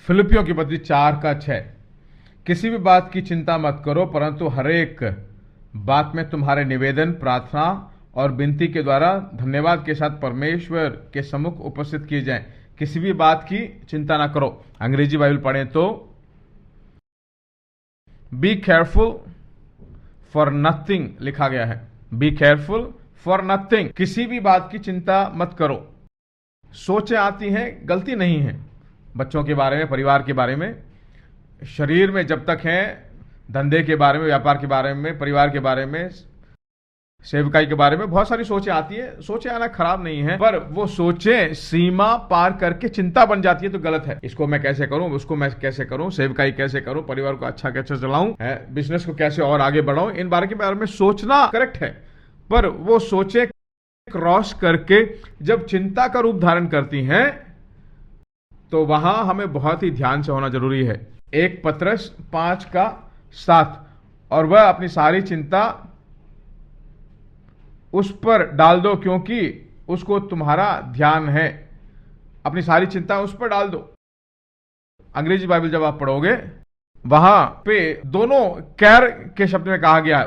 फिलिपियों की पत्री 4:6। किसी भी बात की चिंता मत करो, परंतु हरेक बात में तुम्हारे निवेदन, प्रार्थना और विनती के द्वारा धन्यवाद के साथ परमेश्वर के सम्मुख उपस्थित किए जाएं। किसी भी बात की चिंता ना करो। अंग्रेजी बाइबल पढ़ें तो बी केयरफुल फॉर नथिंग लिखा गया है। बी केयरफुल फॉर नथिंग, किसी भी बात की चिंता मत करो। सोचें आती हैं, गलती नहीं है। बच्चों के बारे में, परिवार के बारे में, शरीर में जब तक हैं, धंधे के बारे में, व्यापार के बारे में, परिवार के बारे में, सेवकाई के बारे में बहुत सारी सोचें आती है। सोचें आना खराब नहीं है, पर वो सोचें सीमा पार करके चिंता बन जाती है तो गलत है। इसको मैं कैसे करूं, उसको मैं कैसे करूं, सेवकाई कैसे करूं, परिवार को अच्छा कैसे चलाऊं, बिजनेस को कैसे और आगे बढ़ाऊं, इन बारे के बारे में सोचना करेक्ट है, पर वो सोचें क्रॉस करके जब चिंता का रूप धारण करती हैं तो वहां हमें बहुत ही ध्यान से होना जरूरी है। 1 पतरस 5:7, और वह अपनी सारी चिंता उस पर डाल दो क्योंकि उसको तुम्हारा ध्यान है। अपनी सारी चिंता उस पर डाल दो। अंग्रेजी बाइबल जब आप पढ़ोगे वहां पे दोनों केयर के शब्द में कहा गया है,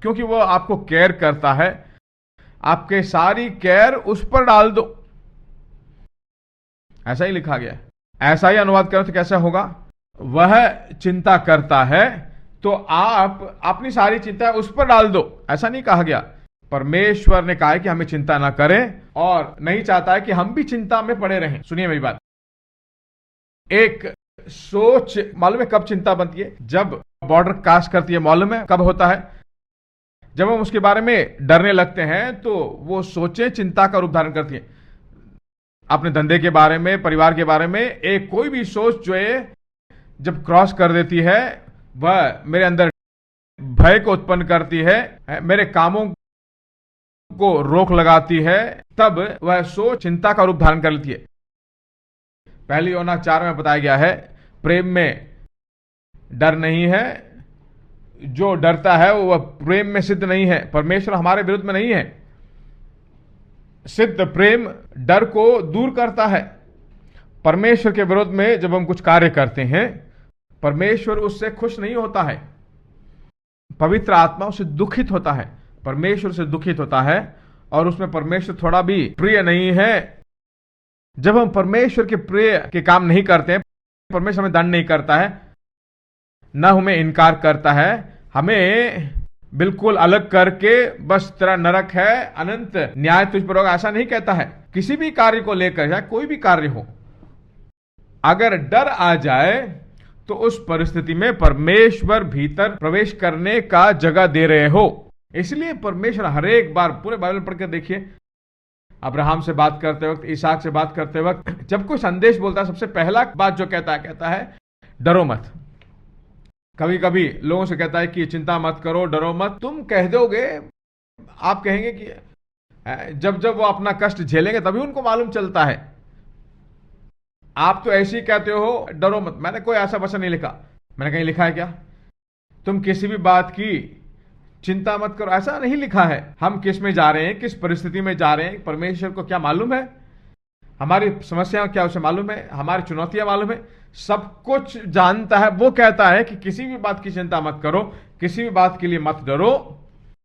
क्योंकि वह आपको केयर करता है। आपके सारी केयर उस पर डाल दो, ऐसा ही लिखा गया है। ऐसा ही अनुवाद करें तो कैसा होगा? वह चिंता करता है तो आप अपनी सारी चिंता उस पर डाल दो, ऐसा नहीं कहा गया। परमेश्वर ने कहा है कि हमें चिंता ना करें और नहीं चाहता है कि हम भी चिंता में पड़े रहें। सुनिए मेरी बात। एक सोच मालूम है कब चिंता बनती है? जब बॉर्डर क्रॉस करती है। मालूम है कब होता है? जब हम उसके बारे में डरने लगते हैं तो वो सोचें चिंता का रूप धारण करती हैं। अपने धंधे के बारे में, परिवार के बारे में एक कोई भी सोच जो है जब क्रॉस कर देती है, वह मेरे अंदर भय को उत्पन्न करती है, मेरे कामों को रोक लगाती है, तब वह सोच चिंता का रूप धारण कर लेती है। पहली योना 4 में बताया गया है, प्रेम में डर नहीं है, जो डरता है वह प्रेम में सिद्ध नहीं है। परमेश्वर हमारे विरुद्ध में नहीं है। सिद्ध प्रेम डर को दूर करता है। परमेश्वर के विरोध में जब हम कुछ कार्य करते हैं, परमेश्वर उससे खुश नहीं होता है। पवित्र आत्मा उससे दुखित होता है, परमेश्वर से दुखित होता है, और उसमें परमेश्वर थोड़ा भी प्रिय नहीं है। जब हम परमेश्वर के प्रिय के काम नहीं करते हैं, परमेश्वर हमें दंड नहीं करता है, न हमें इनकार करता है, हमें बिल्कुल अलग करके बस तेरा नरक है, अनंत न्याय तुझ पर होगा, ऐसा नहीं कहता है। किसी भी कार्य को लेकर, चाहे कोई भी कार्य हो, अगर डर आ जाए तो उस परिस्थिति में परमेश्वर भीतर प्रवेश करने का जगह दे रहे हो। इसलिए परमेश्वर हर एक बार, पूरे बाइबल पढ़कर देखिए, अब्राहम से बात करते वक्त, इसहाक से बात करते वक्त, जब कोई संदेश बोलता है, सबसे पहला बात जो कहता है डरो मत। कभी कभी लोगों से कहता है कि चिंता मत करो, डरो मत। तुम कह दोगे, आप कहेंगे कि जब जब वो अपना कष्ट झेलेंगे तभी उनको मालूम चलता है। आप तो ऐसे ही कहते हो डरो मत। मैंने कोई ऐसा वचन नहीं लिखा। मैंने कहीं लिखा है क्या तुम किसी भी बात की चिंता मत करो? ऐसा नहीं लिखा है। हम किस में जा रहे हैं, किस परिस्थिति में जा रहे हैं, परमेश्वर को क्या मालूम है? हमारी समस्या क्या उसे मालूम है? हमारी चुनौतियां मालूम है? सब कुछ जानता है। वो कहता है कि किसी भी बात की चिंता मत करो, किसी भी बात के लिए मत डरो।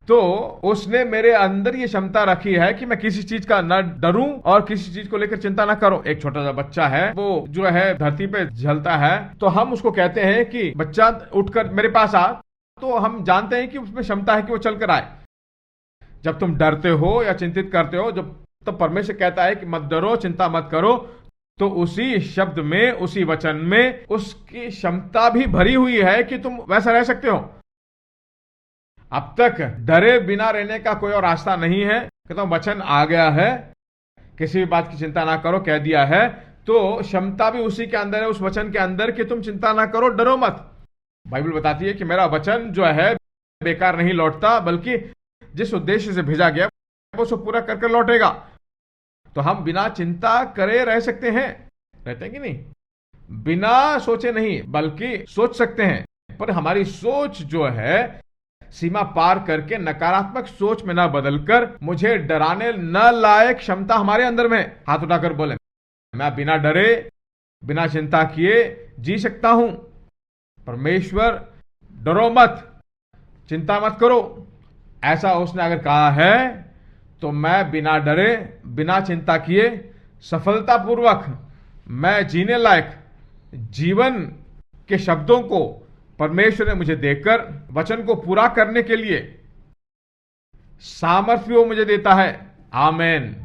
तो उसने मेरे अंदर ये क्षमता रखी है कि मैं किसी चीज का न डरूं और किसी चीज को लेकर चिंता न करूं। एक छोटा सा बच्चा है, वो जो है धरती पे झलता है, तो हम उसको कहते हैं कि बच्चा उठकर मेरे पास आ, तो हम जानते हैं कि उसमें क्षमता है कि वो चलकर आए। जब तुम डरते हो या चिंतित करते हो, जब तो परमेश्वर कहता है कि मत डरो, चिंता मत करो, तो उसी शब्द में, उसी वचन में उसकी क्षमता भी भरी हुई है कि तुम वैसा रह सकते हो। अब तक डरे बिना रहने का कोई और रास्ता नहीं है। कहता हूं वचन आ गया है, किसी भी बात की चिंता ना करो, कह दिया है, तो क्षमता भी उसी के अंदर है, उस वचन के अंदर, कि तुम चिंता ना करो, डरो मत। बाइबल बताती है कि मेरा वचन जो है बेकार नहीं लौटता, बल्कि जिस उद्देश्य से भेजा गया वो उसको पूरा करके लौटेगा। तो हम बिना चिंता करे रह सकते हैं, रहते हैं कि नहीं? बिना सोचे नहीं, बल्कि सोच सकते हैं, पर हमारी सोच जो है सीमा पार करके नकारात्मक सोच में न बदलकर मुझे डराने न लायक क्षमता हमारे अंदर में। हाथ उठाकर बोले, मैं बिना डरे बिना चिंता किए जी सकता हूं। परमेश्वर डरो मत, चिंता मत करो, ऐसा उसने अगर कहा है तो मैं बिना डरे, बिना चिंता किए, सफलतापूर्वक मैं जीने लायक जीवन के शब्दों को परमेश्वर ने मुझे देकर वचन को पूरा करने के लिए सामर्थ्य वो मुझे देता है। आमेन।